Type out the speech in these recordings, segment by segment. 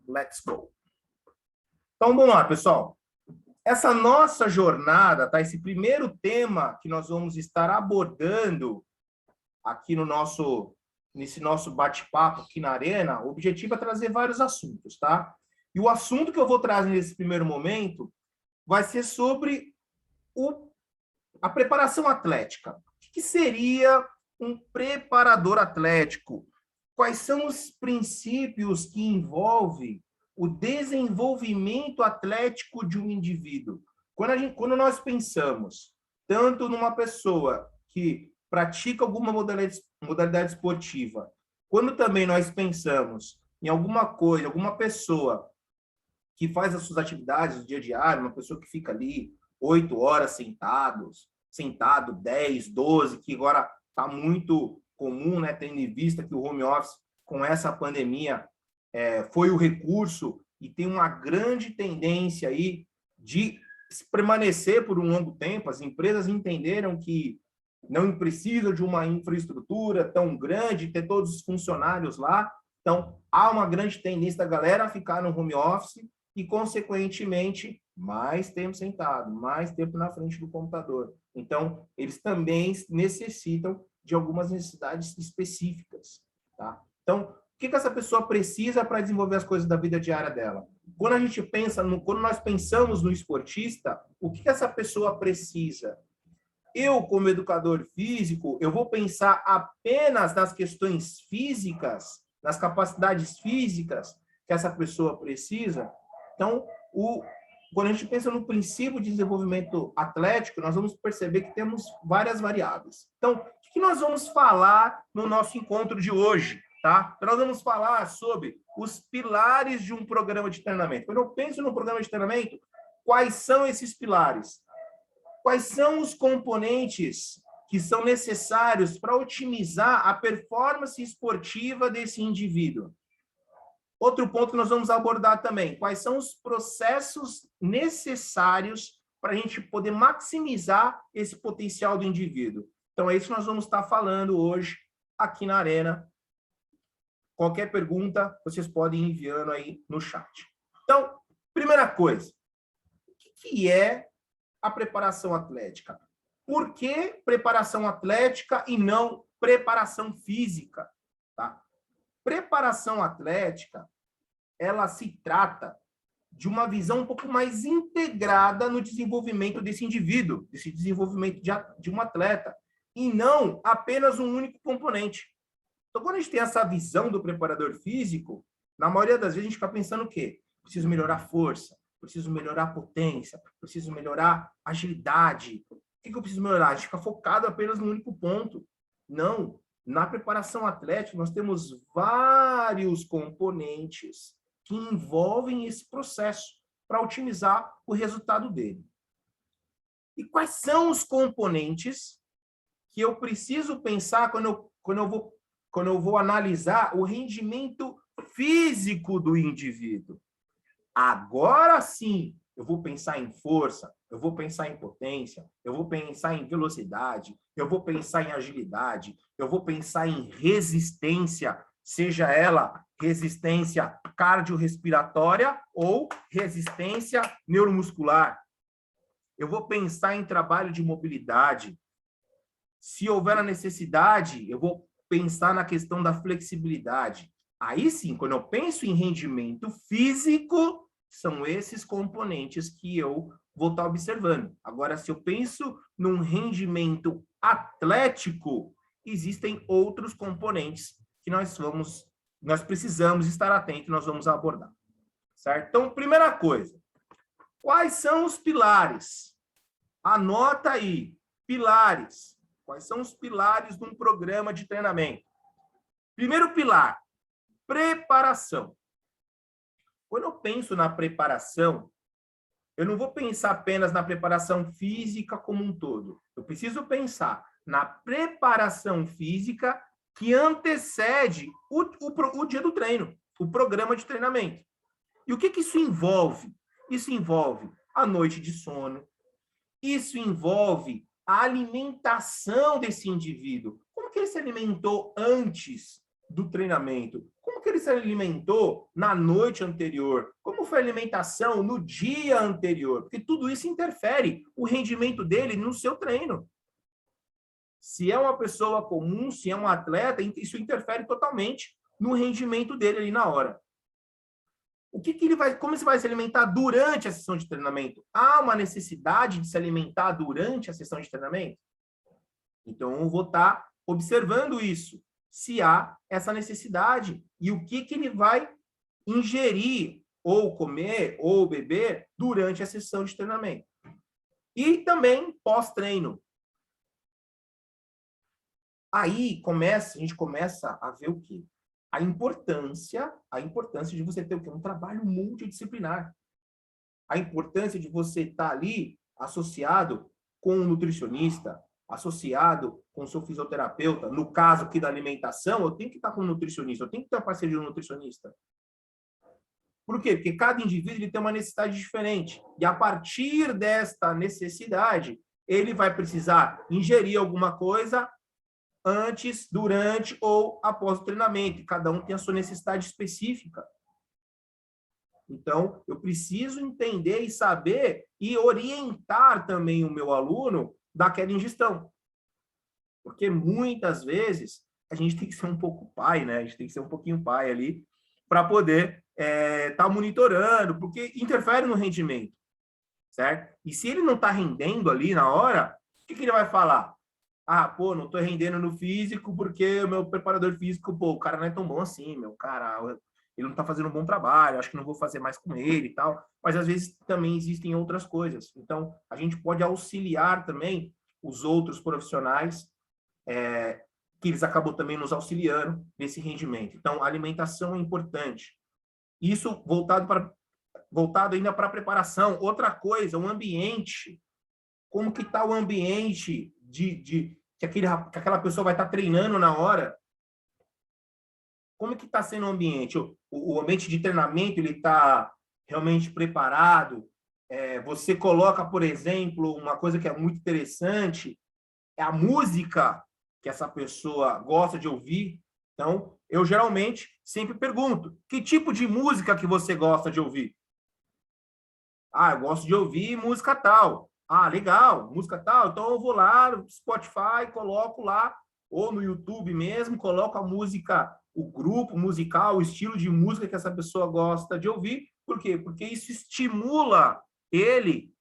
Let's go. Então, vamos lá, pessoal. Essa nossa jornada, tá? Esse primeiro tema que nós vamos estar abordando aqui nesse nosso bate-papo aqui na Arena, o objetivo é trazer vários assuntos, tá? E o assunto que eu vou trazer nesse primeiro momento vai ser sobre a preparação atlética. O que seria um preparador atlético? Quais são os princípios que envolvem o desenvolvimento atlético de um indivíduo? Quando nós pensamos tanto numa pessoa que pratica alguma modalidade esportiva, quando também nós pensamos em alguma pessoa que faz as suas atividades do dia a dia, uma pessoa que fica ali 8 horas sentado 10, 12, que agora está muito comum, né, tendo em vista que o home office, com essa pandemia, foi o recurso e tem uma grande tendência aí de permanecer por um longo tempo. As empresas entenderam que não precisam de uma infraestrutura tão grande, ter todos os funcionários lá. Então, há uma grande tendência da galera a ficar no home office e, consequentemente, mais tempo sentado, mais tempo na frente do computador. Então, eles também necessitam de algumas necessidades específicas, tá? Então, o que essa pessoa precisa para desenvolver as coisas da vida diária dela? Quando nós pensamos no esportista, o que essa pessoa precisa? Eu, como educador físico, eu vou pensar apenas nas questões físicas, nas capacidades físicas que essa pessoa precisa. Então, quando a gente pensa no princípio de desenvolvimento atlético, nós vamos perceber que temos várias variáveis. Então, o que nós vamos falar no nosso encontro de hoje? Tá? Então, nós vamos falar sobre os pilares de um programa de treinamento. Quando eu penso no programa de treinamento, quais são esses pilares? Quais são os componentes que são necessários para otimizar a performance esportiva desse indivíduo? Outro ponto que nós vamos abordar também, quais são os processos necessários para a gente poder maximizar esse potencial do indivíduo? Então, é isso que nós vamos estar falando hoje aqui na Arena. Qualquer pergunta, vocês podem ir enviando aí no chat. Então, primeira coisa, o que é a preparação atlética? Por que preparação atlética e não preparação física? Tá? Preparação atlética, ela se trata de uma visão um pouco mais integrada no desenvolvimento desse indivíduo, desse desenvolvimento de um atleta, e não apenas um único componente. Então, quando a gente tem essa visão do preparador físico, na maioria das vezes a gente fica pensando o quê? Preciso melhorar a força, preciso melhorar a potência, preciso melhorar a agilidade. O que eu preciso melhorar? A gente fica focado apenas no único ponto. Não. Na preparação atlética, nós temos vários componentes que envolvem esse processo para otimizar o resultado dele. E quais são os componentes que eu preciso pensar quando eu vou analisar o rendimento físico do indivíduo? Agora sim, eu vou pensar em força, eu vou pensar em potência, eu vou pensar em velocidade, eu vou pensar em agilidade, eu vou pensar em resistência, seja ela resistência cardiorrespiratória ou resistência neuromuscular. Eu vou pensar em trabalho de mobilidade. Se houver a necessidade, eu vou pensar na questão da flexibilidade. Aí sim, quando eu penso em rendimento físico, são esses componentes que eu vou estar observando. Agora, se eu penso num rendimento atlético, existem outros componentes que nós precisamos estar atentos, nós vamos abordar. Certo? Então, primeira coisa, quais são os pilares? Anota aí, pilares. Quais são os pilares de um programa de treinamento? Primeiro pilar, preparação. Quando eu penso na preparação, eu não vou pensar apenas na preparação física como um todo. Eu preciso pensar na preparação física que antecede o dia do treino, o programa de treinamento. E o que isso envolve? Isso envolve a noite de sono, isso envolve a alimentação desse indivíduo. Como que ele se alimentou antes do treinamento? Como que ele se alimentou na noite anterior? Como foi a alimentação no dia anterior? Porque tudo isso interfere o rendimento dele no seu treino. Se é uma pessoa comum, se é um atleta, isso interfere totalmente no rendimento dele ali na hora. Como você vai se alimentar durante a sessão de treinamento? Há uma necessidade de se alimentar durante a sessão de treinamento? Então, eu vou estar observando isso, se há essa necessidade e o que ele vai ingerir, ou comer, ou beber durante a sessão de treinamento. E também pós-treino. Aí a gente começa a ver o quê? A importância de você ter o quê? Um trabalho multidisciplinar. A importância de você estar ali associado com um nutricionista, associado com o seu fisioterapeuta. No caso aqui da alimentação, eu tenho que estar com um nutricionista, eu tenho que ter uma parceria de um nutricionista. Por quê? Porque cada indivíduo ele tem uma necessidade diferente. E a partir desta necessidade, ele vai precisar ingerir alguma coisa antes, durante ou após o treinamento. Cada um tem a sua necessidade específica. Então, eu preciso entender e saber e orientar também o meu aluno daquela ingestão. Porque muitas vezes a gente tem que ser um pouco pai, né? A gente tem que ser um pouquinho pai ali para poder estar monitorando, porque interfere no rendimento, certo? E se ele não está rendendo ali na hora, o que ele vai falar? Ah, pô, não tô rendendo no físico porque o meu preparador físico, pô, o cara não é tão bom assim, meu cara, ele não tá fazendo um bom trabalho, acho que não vou fazer mais com ele e tal. Mas às vezes também existem outras coisas. Então, a gente pode auxiliar também os outros profissionais, que eles acabam também nos auxiliando nesse rendimento. Então, a alimentação é importante. Isso voltado ainda para a preparação. Outra coisa, o ambiente. Como que está o ambiente que aquela pessoa vai estar treinando na hora? Como que está sendo o ambiente? O ambiente de treinamento, ele está realmente preparado? Você coloca, por exemplo, uma coisa que é muito interessante, é a música que essa pessoa gosta de ouvir. Então, eu geralmente sempre pergunto, que tipo de música que você gosta de ouvir? Ah, eu gosto de ouvir música tal. Ah, legal, música tal. Então eu vou lá no Spotify, coloco lá, ou no YouTube mesmo, coloco a música, o grupo musical, o estilo de música que essa pessoa gosta de ouvir. Por quê? Porque isso estimula ele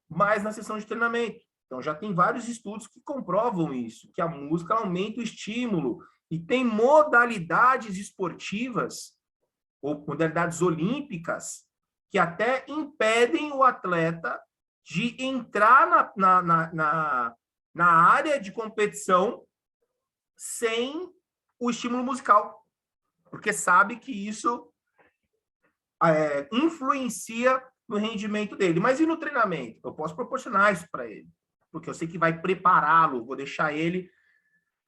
mais na sessão de treinamento. Então já tem vários estudos que comprovam isso, que a música aumenta o estímulo. E tem modalidades esportivas, ou modalidades olímpicas, que até impedem o atleta de entrar na área de competição sem o estímulo musical, porque sabe que isso influencia no rendimento dele. Mas e no treinamento? Eu posso proporcionar isso para ele, porque eu sei que vai prepará-lo, vou deixar ele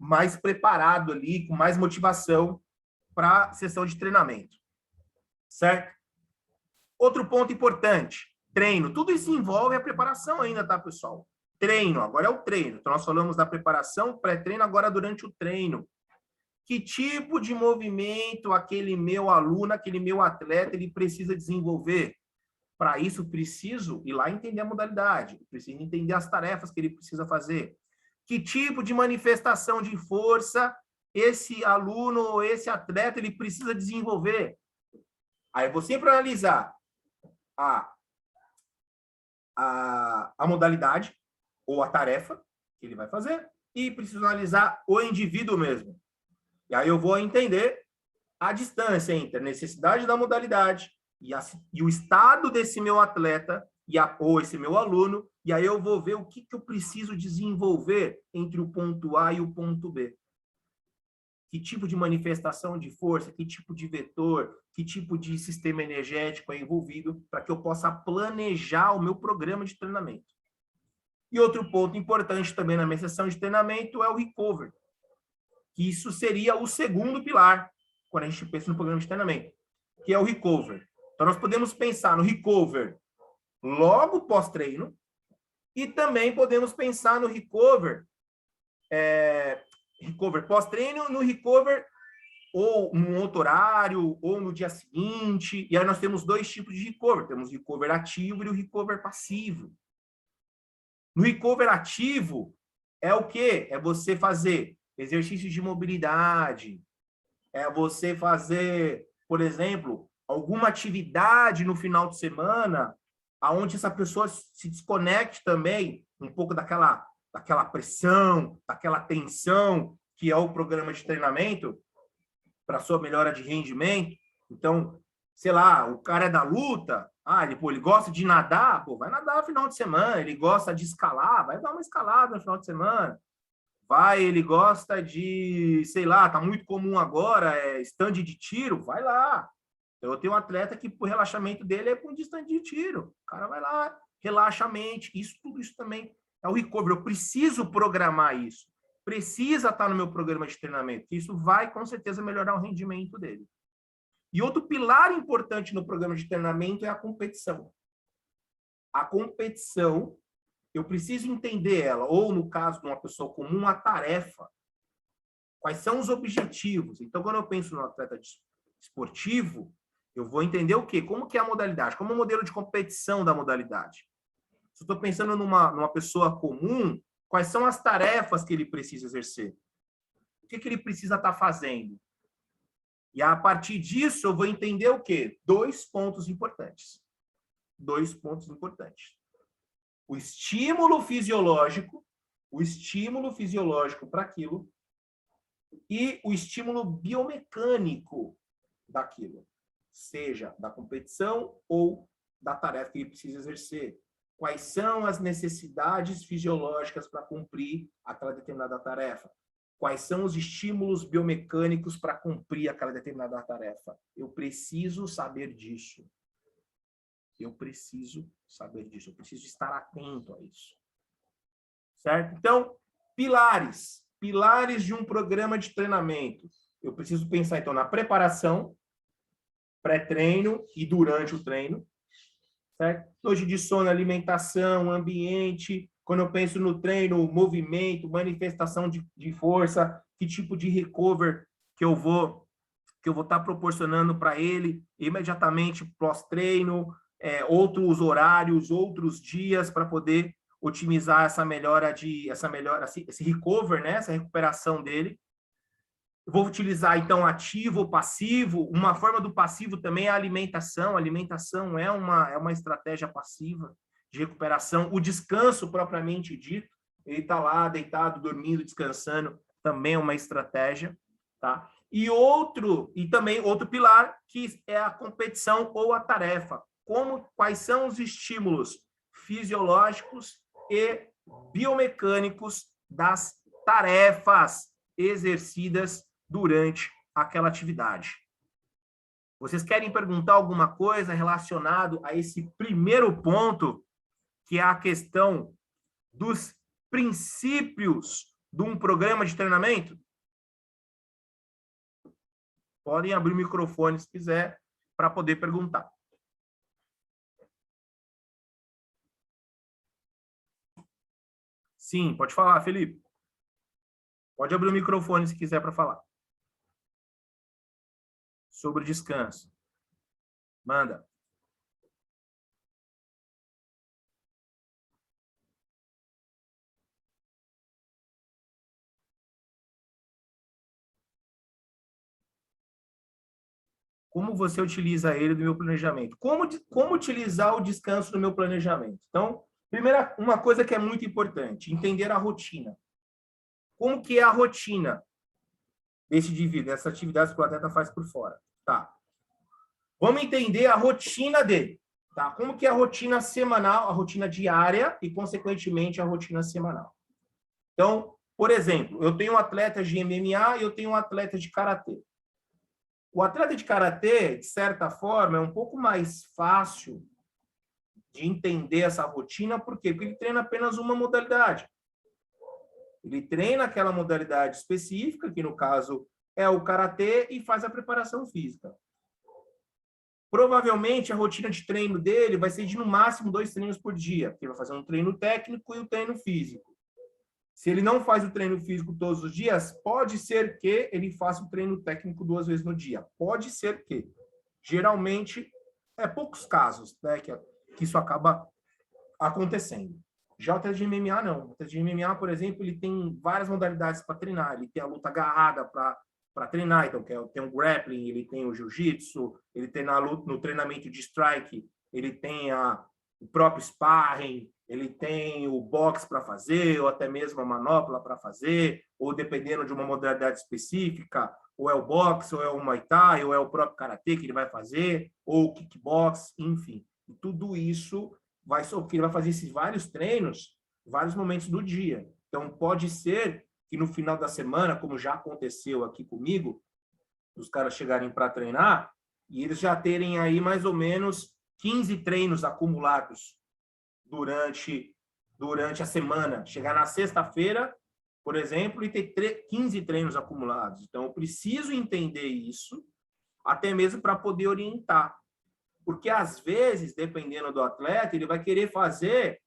mais preparado ali, com mais motivação para a sessão de treinamento. Certo? Outro ponto importante, treino. Tudo isso envolve a preparação ainda, tá, pessoal? Treino, agora é o treino. Então, nós falamos da preparação, pré-treino, agora durante o treino. Que tipo de movimento aquele meu aluno, aquele meu atleta, ele precisa desenvolver? Para isso, preciso ir lá entender a modalidade, preciso entender as tarefas que ele precisa fazer. Que tipo de manifestação de força esse aluno ou esse atleta ele precisa desenvolver? Aí eu vou sempre analisar a modalidade ou a tarefa que ele vai fazer e preciso analisar o indivíduo mesmo. E aí eu vou entender a distância entre a necessidade da modalidade e o estado desse meu atleta ou esse meu aluno, e aí eu vou ver o que eu preciso desenvolver entre o ponto A e o ponto B. Que tipo de manifestação de força, que tipo de vetor, que tipo de sistema energético é envolvido para que eu possa planejar o meu programa de treinamento. E outro ponto importante também na minha sessão de treinamento é o recover, que isso seria o segundo pilar quando a gente pensa no programa de treinamento, que é o recover. Então, nós podemos pensar no recover logo pós-treino e também podemos pensar no recover pós-treino, no recover ou num outro horário, ou no dia seguinte. E aí nós temos dois tipos de recover. Temos o recover ativo e o recover passivo. No recover ativo, é o quê? É você fazer exercícios de mobilidade, é você fazer, por exemplo, alguma atividade no final de semana, aonde essa pessoa se desconecte também um pouco daquela pressão, daquela tensão que é o programa de treinamento para sua melhora de rendimento. Então, sei lá, o cara é da luta, ele gosta de nadar, vai nadar no final de semana. Ele gosta de escalar, vai dar uma escalada no final de semana. Ele gosta de, sei lá, tá muito comum agora, stand de tiro, vai lá. Eu tenho um atleta que o relaxamento dele é com stand de tiro. O cara vai lá, relaxa a mente. Tudo isso também é o recovery. Eu preciso programar isso. Precisa estar no meu programa de treinamento. Isso vai, com certeza, melhorar o rendimento dele. E outro pilar importante no programa de treinamento é a competição. A competição, eu preciso entender ela, ou no caso de uma pessoa comum, a tarefa. Quais são os objetivos? Então, quando eu penso no atleta esportivo, eu vou entender o quê? Como que é a modalidade? Como é o modelo de competição da modalidade? Se eu estou pensando numa pessoa comum, quais são as tarefas que ele precisa exercer? O que ele precisa estar fazendo? E a partir disso, eu vou entender o quê? Dois pontos importantes. O estímulo fisiológico para aquilo e o estímulo biomecânico daquilo, seja da competição ou da tarefa que ele precisa exercer. Quais são as necessidades fisiológicas para cumprir aquela determinada tarefa? Quais são os estímulos biomecânicos para cumprir aquela determinada tarefa? Eu preciso saber disso. Eu preciso estar atento a isso. Certo? Então, pilares de um programa de treinamento. Eu preciso pensar, então, na preparação, pré-treino e durante o treino. Certo? Noite de sono, alimentação, ambiente. Quando eu penso no treino, movimento, manifestação de força, que tipo de recover que eu vou estar proporcionando para ele imediatamente pós-treino, outros horários, outros dias para poder otimizar esse recover, né? Essa recuperação dele. Eu vou utilizar, então, ativo ou passivo. Uma forma do passivo também é a alimentação. A alimentação é uma estratégia passiva de recuperação. O descanso, propriamente dito, ele está lá deitado, dormindo, descansando, também é uma estratégia. Tá? E também outro pilar, que é a competição ou a tarefa. Quais são os estímulos fisiológicos e biomecânicos das tarefas exercidas durante aquela atividade. Vocês querem perguntar alguma coisa relacionado a esse primeiro ponto, que é a questão dos princípios de um programa de treinamento? Podem abrir o microfone se quiser para poder perguntar. Sim, pode falar, Felipe. Pode abrir o microfone se quiser para falar. Sobre descanso. Manda. Como você utiliza ele no meu planejamento? Como utilizar o descanso no meu planejamento? Então, primeira, uma coisa que é muito importante, entender a rotina. Como que é a rotina desse indivíduo, dessas atividades que o atleta faz por fora? Tá. Vamos entender a rotina dele. Tá? Como que é a rotina semanal, a rotina diária e, consequentemente, a rotina semanal. Então, por exemplo, eu tenho um atleta de MMA e eu tenho um atleta de karatê. O atleta de karatê, de certa forma, é um pouco mais fácil de entender essa rotina, por quê? Porque ele treina apenas uma modalidade. Ele treina aquela modalidade específica, que no caso é o karatê, e faz a preparação física. Provavelmente a rotina de treino dele vai ser de no máximo 2 treinos por dia, porque ele vai fazer um treino técnico e um treino físico. Se ele não faz o treino físico todos os dias, pode ser que ele faça o treino técnico 2 vezes no dia. Pode ser que. Geralmente, é poucos casos, né, que isso acaba acontecendo. Já o atleta de MMA, não. O atleta de MMA, por exemplo, ele tem várias modalidades para treinar. Ele tem a luta agarrada para treinar, então tem o grappling, ele tem o jiu-jitsu, ele tem no treinamento de strike, ele tem o próprio sparring, ele tem o boxe para fazer, ou até mesmo a manopla para fazer, ou dependendo de uma modalidade específica, ou é o boxe, ou é o muay thai, ou é o próprio karatê que ele vai fazer, ou o kickbox, enfim. E tudo isso porque ele vai fazer esses vários treinos, vários momentos do dia. Então, pode ser que no final da semana, como já aconteceu aqui comigo, os caras chegarem para treinar e eles já terem aí mais ou menos 15 treinos acumulados durante a semana. Chegar na sexta-feira, por exemplo, e ter 15 treinos acumulados. Então, eu preciso entender isso, até mesmo para poder orientar. Porque, às vezes, dependendo do atleta, ele vai querer fazer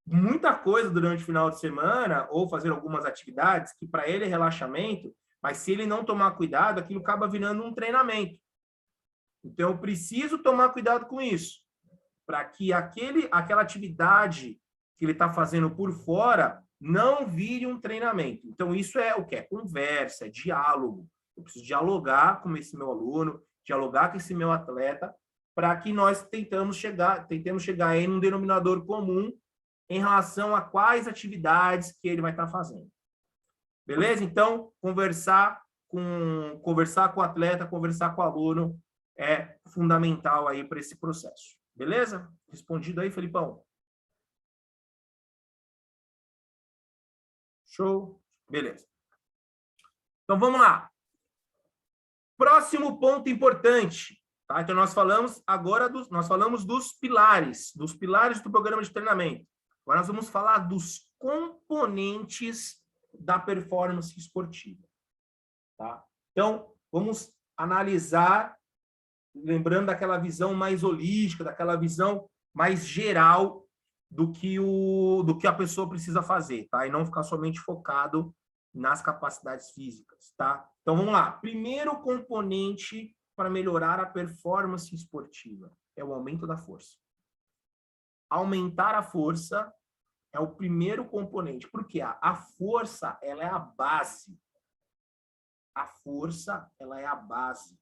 muita coisa durante o final de semana ou fazer algumas atividades que para ele é relaxamento, mas se ele não tomar cuidado, aquilo acaba virando um treinamento. Então, eu preciso tomar cuidado com isso, para que aquela atividade que ele está fazendo por fora não vire um treinamento. Então, isso é o que? É conversa, é diálogo. Eu preciso dialogar com esse meu aluno, dialogar com esse meu atleta, para que nós tentemos chegar em um denominador comum em relação a quais atividades que ele vai estar fazendo. Beleza? Então, conversar com o atleta, conversar com o aluno é fundamental aí para esse processo. Beleza? Respondido aí, Felipão? Show? Beleza. Então, vamos lá. Próximo ponto importante. Tá? Então, nós falamos agora dos pilares do programa de treinamento. Agora nós vamos falar dos componentes da performance esportiva. Tá? Então, vamos analisar, lembrando daquela visão mais holística, daquela visão mais geral do que a pessoa precisa fazer, tá? E não ficar somente focado nas capacidades físicas, tá? Então, vamos lá. Primeiro componente para melhorar a performance esportiva é o aumento da força. Aumentar a força é o primeiro componente, porque a força, ela é a base. A força, ela é a base.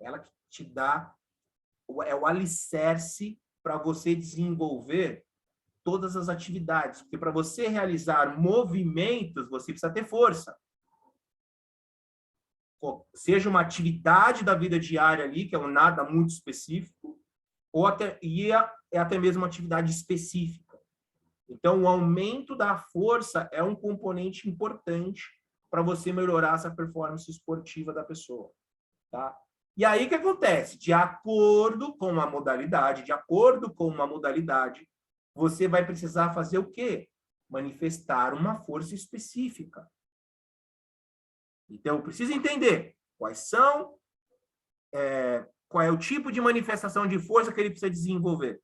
Ela que te dá, é o alicerce para você desenvolver todas as atividades. Porque para você realizar movimentos, você precisa ter força. Seja uma atividade da vida diária ali, que é um nada muito específico, ou até mesmo uma atividade específica. Então, o aumento da força é um componente importante para você melhorar essa performance esportiva da pessoa, tá? E aí, o que acontece? De acordo com uma modalidade, você vai precisar fazer o quê? Manifestar uma força específica. Então, eu preciso entender qual é o tipo de manifestação de força que ele precisa desenvolver.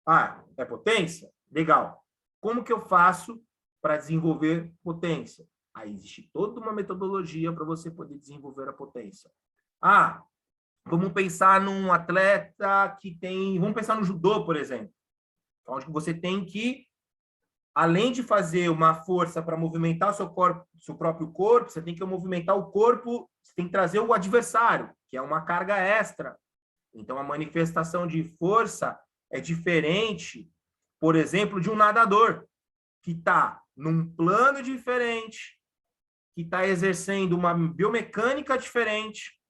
Ah, é potência? Legal. Como que eu faço para desenvolver potência? Aí existe toda uma metodologia para você poder desenvolver a potência. Ah, vamos pensar num atleta vamos pensar no judô, por exemplo. Onde você tem que, além de fazer uma força para movimentar o seu próprio corpo, você tem que movimentar o corpo, você tem que trazer o adversário, que é uma carga extra. Então, a manifestação de força é diferente, por exemplo, de um nadador, que está num plano diferente, que está exercendo uma biomecânica diferente,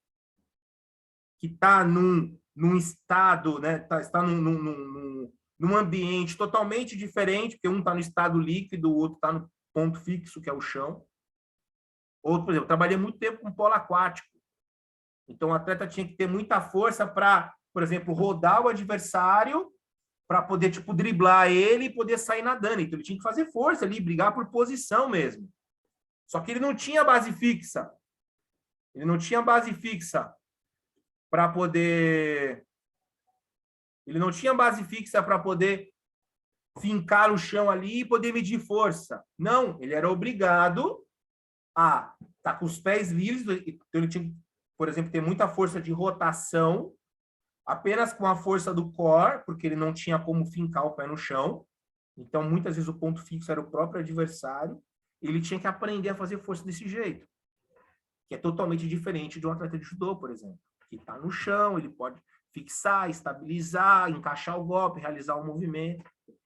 que está num estado, né, está num ambiente totalmente diferente, porque um está no estado líquido, o outro está no ponto fixo, que é o chão. Outro, por exemplo, eu trabalhei muito tempo com polo aquático. Então, o atleta tinha que ter muita força para, por exemplo, rodar o adversário para poder, driblar ele e poder sair nadando. Então, ele tinha que fazer força ali, brigar por posição mesmo. Só que ele não tinha base fixa. Para poder fincar o chão ali e poder medir força. Não, ele era obrigado a estar com os pés livres, então ele tinha, por exemplo, ter muita força de rotação, apenas com a força do core, porque ele não tinha como fincar o pé no chão. Então, muitas vezes o ponto fixo era o próprio adversário. Ele tinha que aprender a fazer força desse jeito, que é totalmente diferente de um atleta de judô, por exemplo, que está no chão, ele pode fixar, estabilizar, encaixar o golpe, realizar o movimento.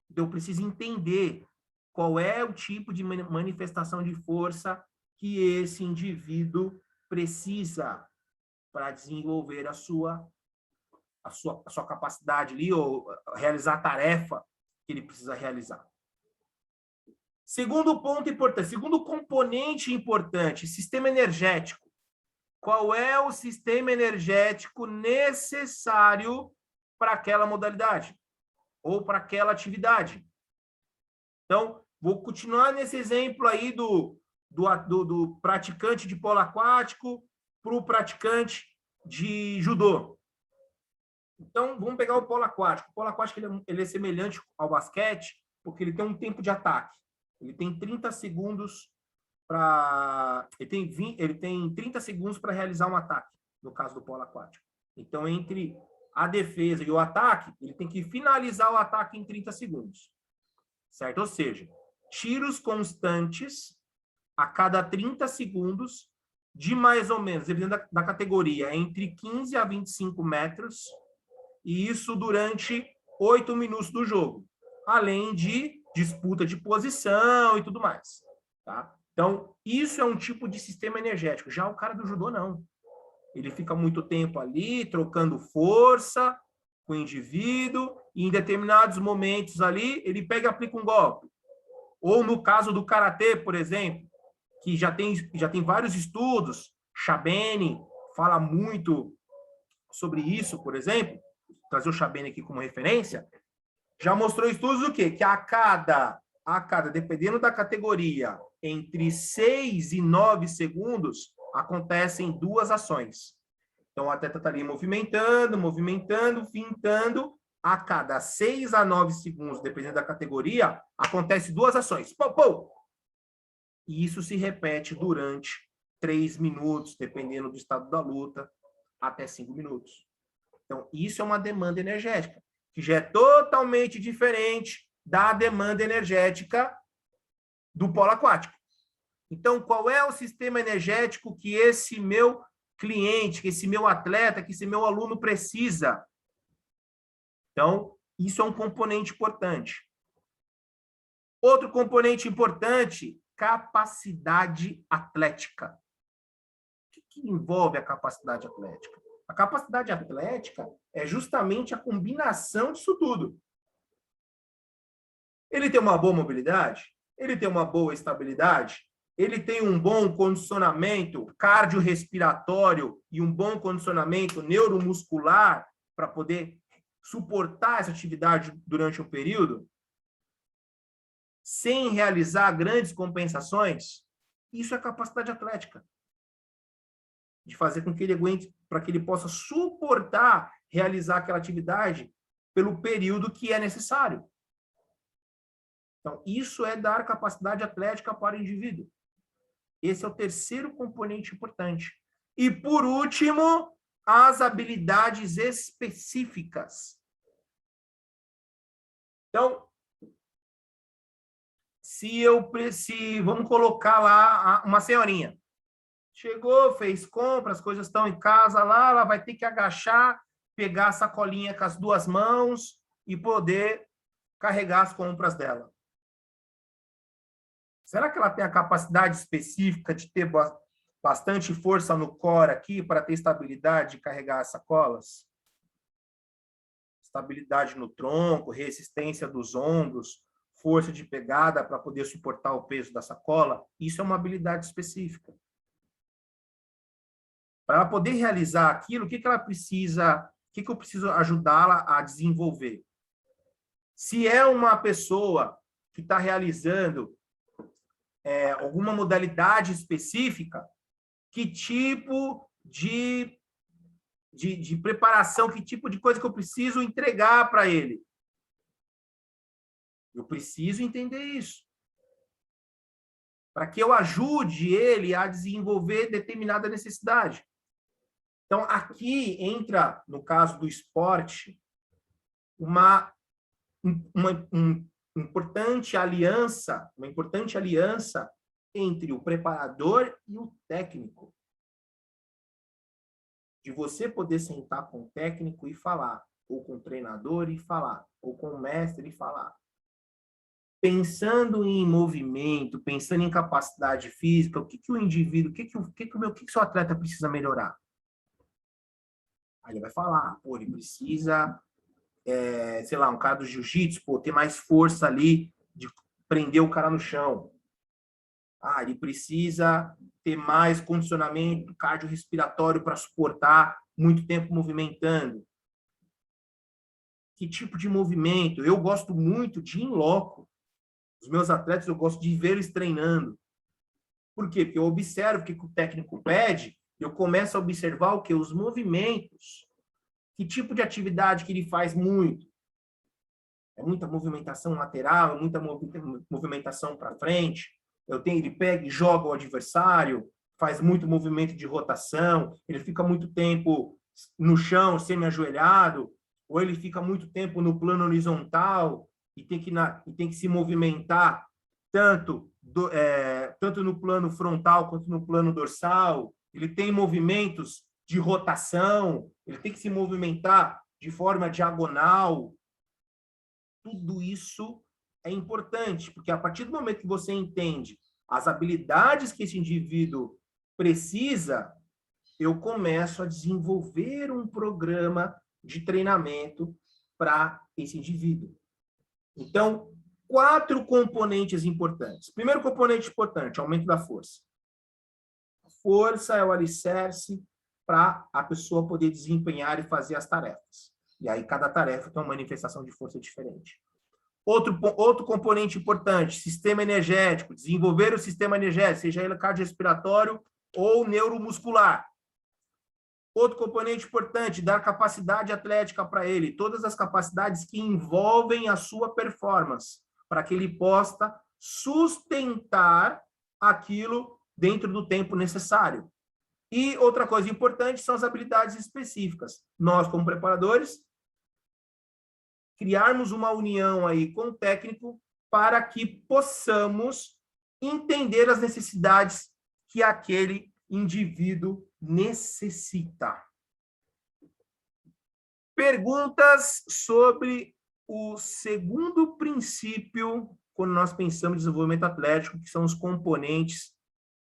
Então, eu preciso entender qual é o tipo de manifestação de força que esse indivíduo precisa para desenvolver a sua capacidade ali, ou realizar a tarefa que ele precisa realizar. Segundo ponto importante, segundo componente importante, sistema energético. Qual é o sistema energético necessário para aquela modalidade ou para aquela atividade? Então, vou continuar nesse exemplo aí do praticante de polo aquático para o praticante de judô. Então, vamos pegar o polo aquático. O polo aquático ele é semelhante ao basquete, porque ele tem um tempo de ataque. Ele tem 30 segundos para... Ele tem 30 segundos para realizar um ataque, no caso do polo aquático. Então, entre a defesa e o ataque, ele tem que finalizar o ataque em 30 segundos. Certo? Ou seja, tiros constantes a cada 30 segundos, de mais ou menos, dependendo da categoria, entre 15 a 25 metros, e isso durante 8 minutos do jogo, além de disputa de posição e tudo mais. Tá? Então, isso é um tipo de sistema energético. Já o cara do judô, não. Ele fica muito tempo ali, trocando força com o indivíduo, e em determinados momentos ali, ele pega e aplica um golpe. Ou no caso do karatê, por exemplo, que já tem vários estudos, Chabene fala muito sobre isso, por exemplo, trazer o Chabene aqui como referência, já mostrou estudos do quê? Que a cada, dependendo da categoria, entre 6 e 9 segundos, acontecem 2 ações. Então, o atleta está ali movimentando, fintando. A cada 6 a 9 segundos, dependendo da categoria, acontece 2 ações. Pô, pô! E isso se repete durante 3 minutos, dependendo do estado da luta, até 5 minutos. Então, isso é uma demanda energética, que já é totalmente diferente da demanda energética do polo aquático. Então, qual é o sistema energético que esse meu cliente, que esse meu atleta, que esse meu aluno precisa? Então, isso é um componente importante. Outro componente importante, capacidade atlética. O que envolve a capacidade atlética? A capacidade atlética é justamente a combinação disso tudo. Ele tem uma boa mobilidade, ele tem uma boa estabilidade, ele tem um bom condicionamento cardiorrespiratório e um bom condicionamento neuromuscular para poder suportar essa atividade durante um período, sem realizar grandes compensações. Isso é capacidade atlética. De fazer com que ele aguente, para que ele possa suportar realizar aquela atividade pelo período que é necessário. Então, isso é dar capacidade atlética para o indivíduo. Esse é o terceiro componente importante. E, por último, as habilidades específicas. Então, vamos colocar lá uma senhorinha. Chegou, fez compra, as coisas estão em casa lá, ela vai ter que agachar, pegar a sacolinha com as 2 mãos e poder carregar as compras dela. Será que ela tem a capacidade específica de ter bastante força no core aqui para ter estabilidade de carregar as sacolas? Estabilidade no tronco, resistência dos ombros, força de pegada para poder suportar o peso da sacola? Isso é uma habilidade específica. Para ela poder realizar aquilo, o que ela precisa, o que eu preciso ajudá-la a desenvolver? Se é uma pessoa que está realizando alguma modalidade específica, que tipo de preparação, que tipo de coisa que eu preciso entregar para ele? Eu preciso entender isso. Para que eu ajude ele a desenvolver determinada necessidade. Então, aqui entra, no caso do esporte, uma importante aliança entre o preparador e o técnico. De você poder sentar com o técnico e falar, ou com o treinador e falar, ou com o mestre e falar. Pensando em movimento, pensando em capacidade física, o que o indivíduo, o que o seu atleta precisa melhorar? Aí ele vai falar, pô, ele precisa, sei lá, um cara do jiu-jitsu, pô, ter mais força ali de prender o cara no chão. Ah, ele precisa ter mais condicionamento cardiorrespiratório para suportar muito tempo movimentando. Que tipo de movimento? Eu gosto muito de in loco. Os meus atletas, eu gosto de ver eles treinando. Por quê? Porque eu observo o que o técnico pede, eu começo a observar o que? Os movimentos. Que tipo de atividade que ele faz muito? É muita movimentação lateral, é muita movimentação para frente. Ele pega e joga o adversário, faz muito movimento de rotação, ele fica muito tempo no chão, semi-ajoelhado, ou ele fica muito tempo no plano horizontal e tem que se movimentar tanto no plano frontal quanto no plano dorsal. Ele tem movimentos de rotação, ele tem que se movimentar de forma diagonal. Tudo isso é importante, porque a partir do momento que você entende as habilidades que esse indivíduo precisa, eu começo a desenvolver um programa de treinamento para esse indivíduo. Então, 4 componentes importantes. Primeiro componente importante, aumento da força. A força é o alicerce para a pessoa poder desempenhar e fazer as tarefas. E aí, cada tarefa tem uma manifestação de força diferente. Outro componente importante, sistema energético. Desenvolver o sistema energético, seja ele cardiorrespiratório ou neuromuscular. Outro componente importante, dar capacidade atlética para ele. Todas as capacidades que envolvem a sua performance, para que ele possa sustentar aquilo dentro do tempo necessário. E outra coisa importante são as habilidades específicas. Nós, como preparadores, criarmos uma união aí com o técnico para que possamos entender as necessidades que aquele indivíduo necessita. Perguntas sobre o segundo princípio quando nós pensamos em desenvolvimento atlético, que são os componentes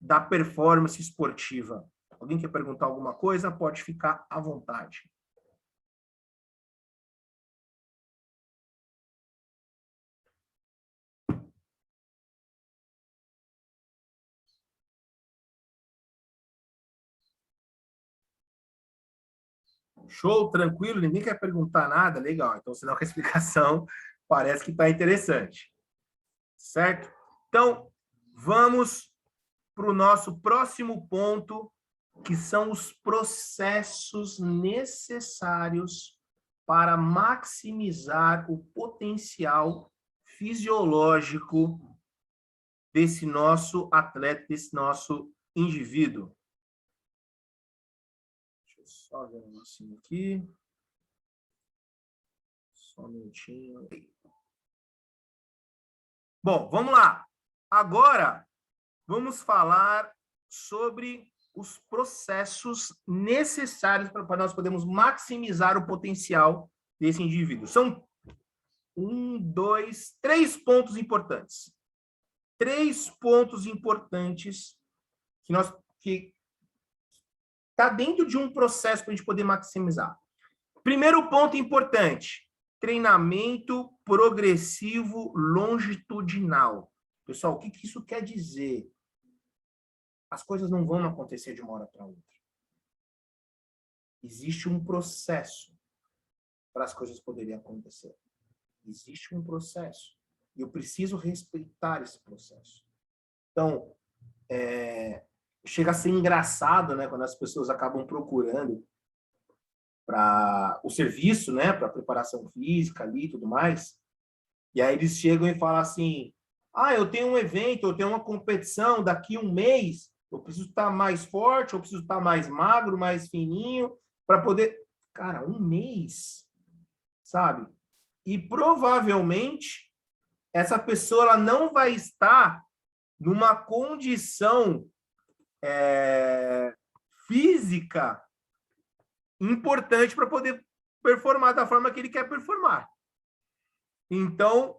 da performance esportiva. Alguém quer perguntar alguma coisa? Pode ficar à vontade. Show, tranquilo, ninguém quer perguntar nada? Legal, então senão a explicação parece que está interessante. Certo? Então, vamos para o nosso próximo ponto, que são os processos necessários para maximizar o potencial fisiológico desse nosso atleta, desse nosso indivíduo. Só ver um negocinho aqui. Só um minutinho. Bom, vamos lá. Agora, vamos falar sobre os processos necessários para nós podermos maximizar o potencial desse indivíduo. São 3 pontos importantes. 3 pontos importantes que está dentro de um processo para a gente poder maximizar. Primeiro ponto importante, treinamento progressivo longitudinal. Pessoal, o que isso quer dizer? As coisas não vão acontecer de uma hora para outra. Existe um processo para as coisas poderem acontecer. Existe um processo. E eu preciso respeitar esse processo. Então, chega a ser engraçado, né, quando as pessoas acabam procurando para o serviço, né, para preparação física ali e tudo mais, E aí eles chegam e falam assim, eu tenho um evento, eu tenho uma competição daqui um mês, eu preciso estar mais forte, eu preciso estar mais magro, mais fininho, para poder... Cara, um mês, sabe? E provavelmente essa pessoa ela não vai estar numa condição física importante para poder performar da forma que ele quer performar. Então,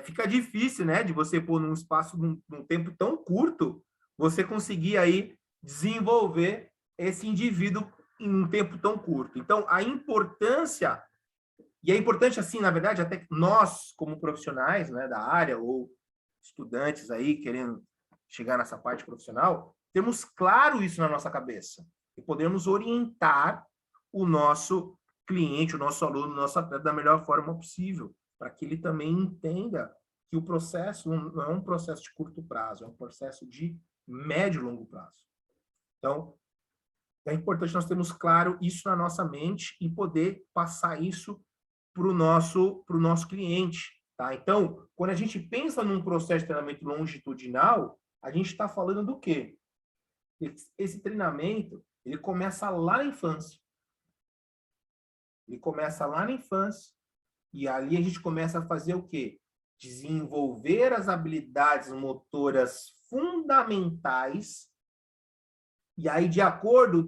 fica difícil, né, de você pôr num espaço, num tempo tão curto, você conseguir aí desenvolver esse indivíduo em um tempo tão curto. Então, a importância, e é importante assim, na verdade, até que nós, como profissionais, né, da área, ou estudantes aí querendo chegar nessa parte profissional, temos claro isso na nossa cabeça e podemos orientar o nosso cliente, o nosso aluno, o nosso atleta da melhor forma possível, para que ele também entenda que o processo não é um processo de curto prazo, é um processo de médio e longo prazo. Então, é importante nós termos claro isso na nossa mente e poder passar isso para o nosso cliente. Tá? Então, quando a gente pensa num processo de treinamento longitudinal, a gente está falando do quê? Esse treinamento, ele começa lá na infância. Ele começa lá na infância. E ali a gente começa a fazer o quê? Desenvolver as habilidades motoras fundamentais. E aí, de acordo,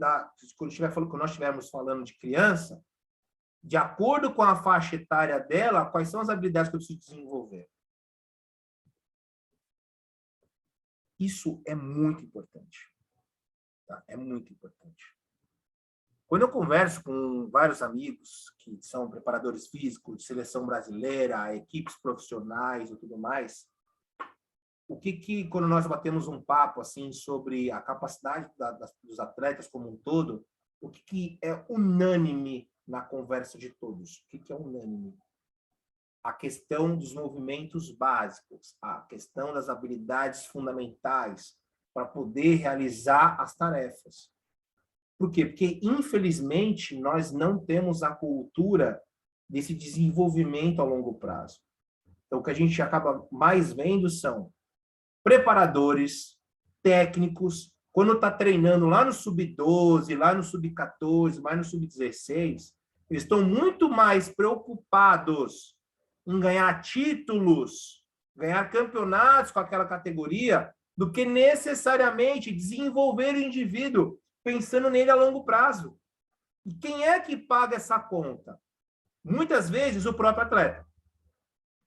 quando nós estivermos falando de criança, de acordo com a faixa etária dela, quais são as habilidades que eu preciso desenvolver? Isso é muito importante. Tá? É muito importante. Quando eu converso com vários amigos que são preparadores físicos, de seleção brasileira, equipes profissionais e tudo mais, quando nós batemos um papo assim sobre a capacidade dos atletas como um todo, o que é unânime na conversa de todos? O que é unânime? A questão dos movimentos básicos, a questão das habilidades fundamentais para poder realizar as tarefas. Por quê? Porque, infelizmente, nós não temos a cultura desse desenvolvimento a longo prazo. Então, o que a gente acaba mais vendo são preparadores, técnicos, quando está treinando lá no sub-12, lá no sub-14, mais no sub-16, eles estão muito mais preocupados em ganhar títulos, ganhar campeonatos com aquela categoria, do que necessariamente desenvolver o indivíduo pensando nele a longo prazo. E quem é que paga essa conta? Muitas vezes o próprio atleta.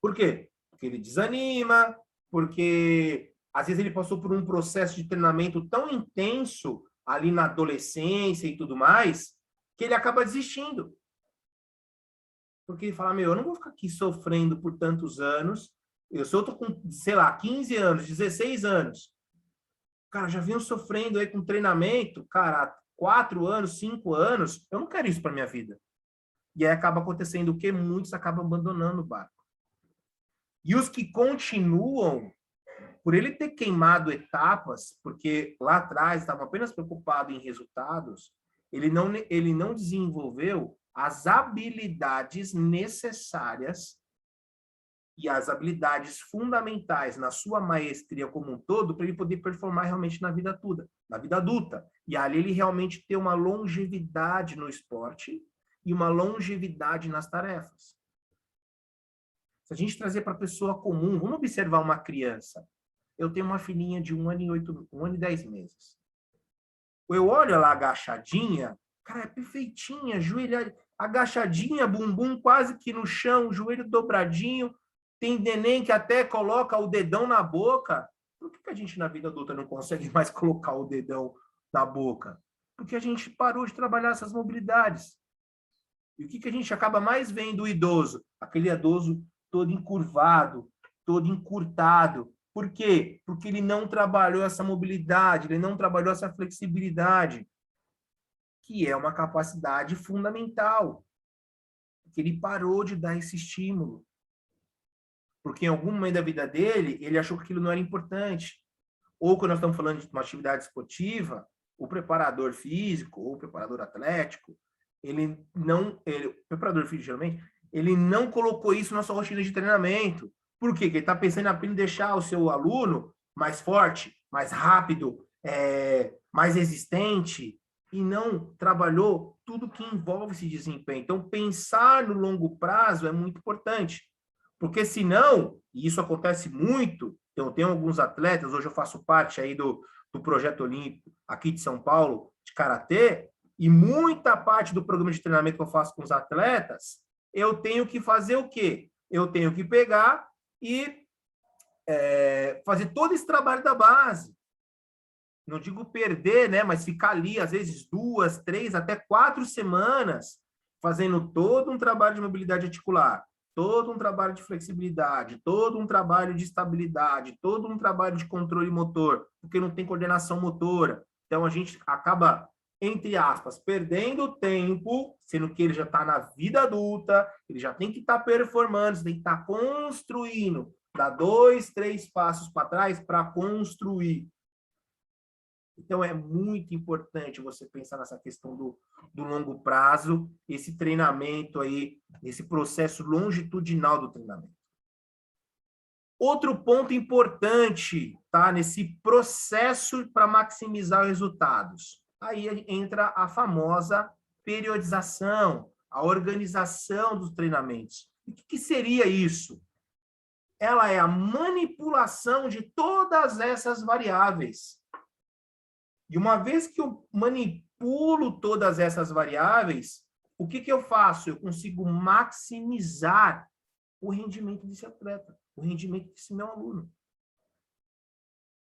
Por quê? Porque ele desanima, porque às vezes ele passou por um processo de treinamento tão intenso ali na adolescência e tudo mais, que ele acaba desistindo. Porque ele fala, eu não vou ficar aqui sofrendo por tantos anos, eu tô com, sei lá, 15 anos, 16 anos. Cara, já venho sofrendo aí com treinamento, cara, há 4 anos, 5 anos, eu não quero isso para minha vida. E aí acaba acontecendo o quê? Muitos acabam abandonando o barco. E os que continuam, por ele ter queimado etapas, porque lá atrás estava apenas preocupado em resultados, ele não desenvolveu as habilidades necessárias e as habilidades fundamentais na sua maestria como um todo para ele poder performar realmente na vida toda, na vida adulta. E ali ele realmente ter uma longevidade no esporte e uma longevidade nas tarefas. Se a gente trazer para a pessoa comum, vamos observar uma criança. Eu tenho uma filhinha de 1 ano e 10 meses. Eu olho ela agachadinha, cara, é perfeitinha, joelho agachadinha, bumbum quase que no chão, joelho dobradinho. Tem neném que até coloca o dedão na boca. Por que a gente na vida adulta não consegue mais colocar o dedão na boca? Porque a gente parou de trabalhar essas mobilidades. E o que a gente acaba mais vendo o idoso? Aquele idoso todo encurvado, todo encurtado. Por quê? Porque ele não trabalhou essa mobilidade, ele não trabalhou essa flexibilidade, que é uma capacidade fundamental. Porque ele parou de dar esse estímulo. Porque em algum momento da vida dele, ele achou que aquilo não era importante. Ou quando nós estamos falando de uma atividade esportiva, o preparador físico ou o preparador atlético, o preparador físico, geralmente, ele não colocou isso na sua rotina de treinamento. Por quê? Porque ele está pensando apenas em deixar o seu aluno mais forte, mais rápido, mais resistente, e não trabalhou tudo que envolve esse desempenho. Então, pensar no longo prazo é muito importante. Porque senão, e isso acontece muito, eu tenho alguns atletas, hoje eu faço parte aí do Projeto Olímpico aqui de São Paulo, de Karatê, e muita parte do programa de treinamento que eu faço com os atletas, eu tenho que fazer o quê? Eu tenho que pegar e fazer todo esse trabalho da base. Não digo perder, né? Mas ficar ali, às vezes, 2, 3, até 4 semanas, fazendo todo um trabalho de mobilidade articular, todo um trabalho de flexibilidade, todo um trabalho de estabilidade, todo um trabalho de controle motor, porque não tem coordenação motora. Então, a gente acaba, entre aspas, perdendo tempo, sendo que ele já está na vida adulta, ele já tem que estar performando, tem que estar construindo, dá 2, 3 passos para trás para construir. Então, é muito importante você pensar nessa questão do longo prazo, esse treinamento aí, esse processo longitudinal do treinamento. Outro ponto importante, tá? Nesse processo para maximizar os resultados. Aí entra a famosa periodização, a organização dos treinamentos. O que seria isso? Ela é a manipulação de todas essas variáveis. E uma vez que eu manipulo todas essas variáveis, o que eu faço? Eu consigo maximizar o rendimento desse atleta, o rendimento desse meu aluno.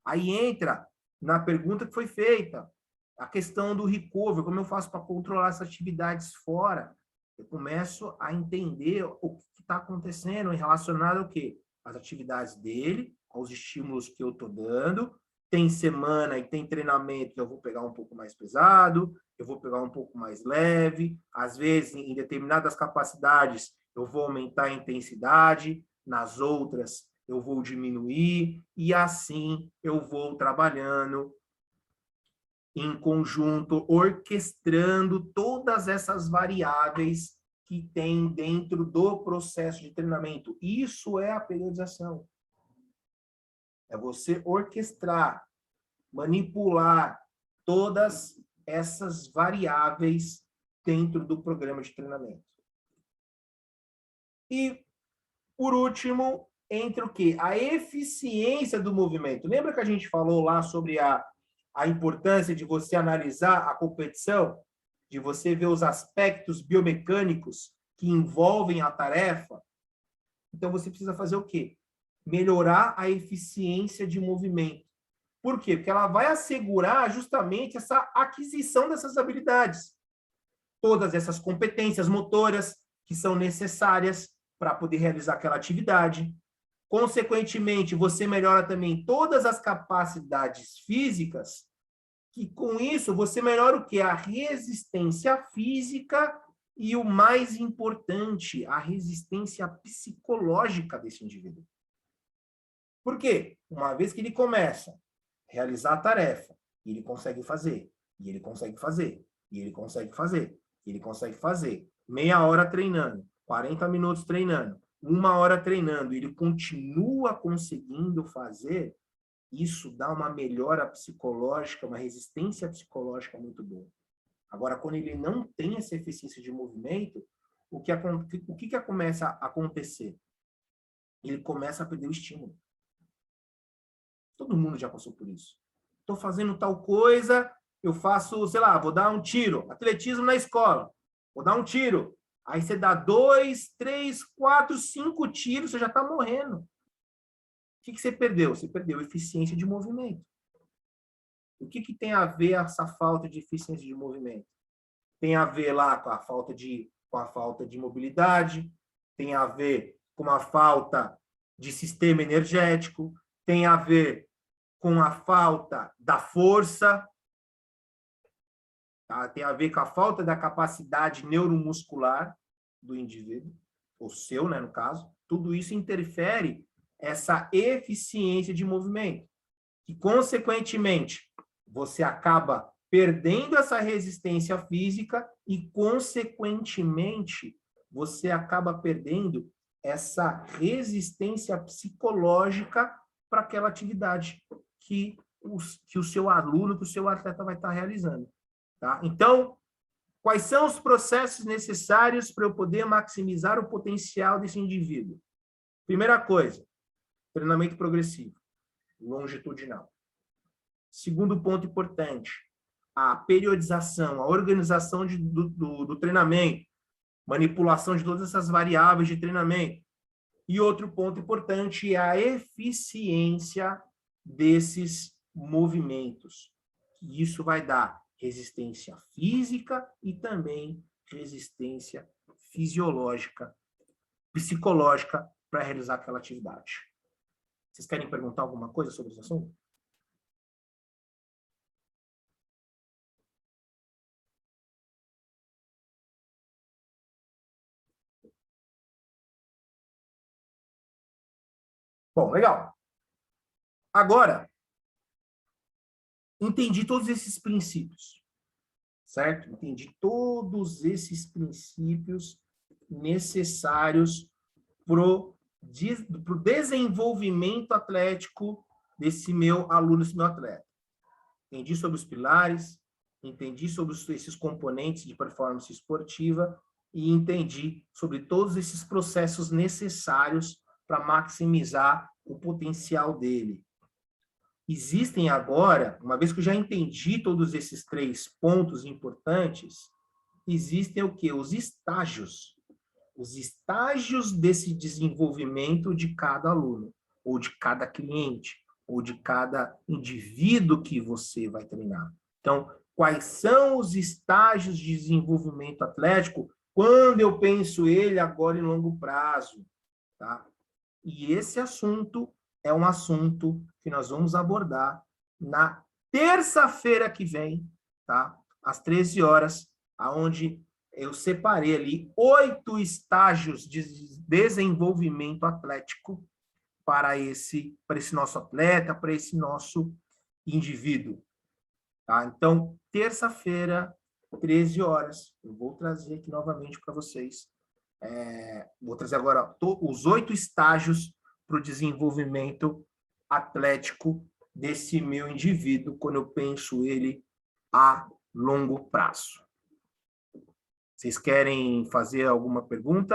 Aí entra na pergunta que foi feita, a questão do recovery, como eu faço para controlar essas atividades fora? Eu começo a entender o que está acontecendo relacionado ao quê? As atividades dele, aos estímulos que eu estou dando. Tem semana e tem treinamento que eu vou pegar um pouco mais pesado, eu vou pegar um pouco mais leve. Às vezes, em determinadas capacidades, eu vou aumentar a intensidade, nas outras, eu vou diminuir, e assim eu vou trabalhando em conjunto, orquestrando todas essas variáveis que tem dentro do processo de treinamento. Isso é a periodização. É você orquestrar, manipular todas essas variáveis dentro do programa de treinamento. E, por último, entra o quê? A eficiência do movimento. Lembra que a gente falou lá sobre a importância de você analisar a competição, de você ver os aspectos biomecânicos que envolvem a tarefa? Então, você precisa fazer o quê? Melhorar a eficiência de movimento. Por quê? Porque ela vai assegurar justamente essa aquisição dessas habilidades. Todas essas competências motoras que são necessárias para poder realizar aquela atividade. Consequentemente, você melhora também todas as capacidades físicas, que com isso você melhora o quê? A resistência física e, o mais importante, a resistência psicológica desse indivíduo. Por quê? Uma vez que ele começa a realizar a tarefa, e ele consegue fazer, e ele consegue fazer, e ele consegue fazer, e ele consegue fazer, meia hora treinando, 40 minutos treinando, 1 hora treinando, e ele continua conseguindo fazer, isso dá uma melhora psicológica, uma resistência psicológica muito boa. Agora, quando ele não tem essa eficiência de movimento, o que começa a acontecer? Ele começa a perder o estímulo. Todo mundo já passou por isso. Estou fazendo tal coisa, eu faço, sei lá, vou dar um tiro, atletismo na escola, vou dar um tiro. Aí você dá 2, 3, 4, 5 tiros, você já está morrendo. O que você perdeu? Você perdeu eficiência de movimento. O que tem a ver essa falta de eficiência de movimento? Tem a ver lá com a falta de mobilidade, tem a ver com a falta de sistema energético, tem a ver com a falta da força, tá? Tem a ver com a falta da capacidade neuromuscular do indivíduo, o seu, né, no caso. Tudo isso interfere essa eficiência de movimento, que, consequentemente, você acaba perdendo essa resistência física e, consequentemente, você acaba perdendo essa resistência psicológica para aquela atividade que o seu aluno, que o seu atleta vai estar realizando. Tá? Então, quais são os processos necessários para eu poder maximizar o potencial desse indivíduo? Primeira coisa, treinamento progressivo, longitudinal. Segundo ponto importante, a periodização, a organização do treinamento, manipulação de todas essas variáveis de treinamento. E outro ponto importante é a eficiência desses movimentos. Isso vai dar resistência física e também resistência fisiológica, psicológica para realizar aquela atividade. Vocês querem perguntar alguma coisa sobre esse assunto? Bom, legal. Agora, entendi todos esses princípios, certo? Entendi todos esses princípios necessários para o desenvolvimento atlético desse meu aluno, desse meu atleta. Entendi sobre os pilares, entendi sobre esses componentes de performance esportiva e entendi sobre todos esses processos necessários para maximizar o potencial dele. Existem agora, uma vez que eu já entendi todos esses 3 pontos importantes, existem o quê? Os estágios. Os estágios desse desenvolvimento de cada aluno, ou de cada cliente, ou de cada indivíduo que você vai treinar. Então, quais são os estágios de desenvolvimento atlético quando eu penso ele agora em longo prazo? Tá? E esse assunto é um assunto que nós vamos abordar na terça-feira que vem, tá? Às 13 horas, aonde eu separei ali 8 estágios de desenvolvimento atlético para esse nosso atleta, para esse nosso indivíduo. Tá? Então, terça-feira, 13 horas, eu vou trazer aqui novamente para vocês. Vou trazer agora os 8 estágios para o desenvolvimento atlético desse meu indivíduo, quando eu penso ele a longo prazo. Vocês querem fazer alguma pergunta?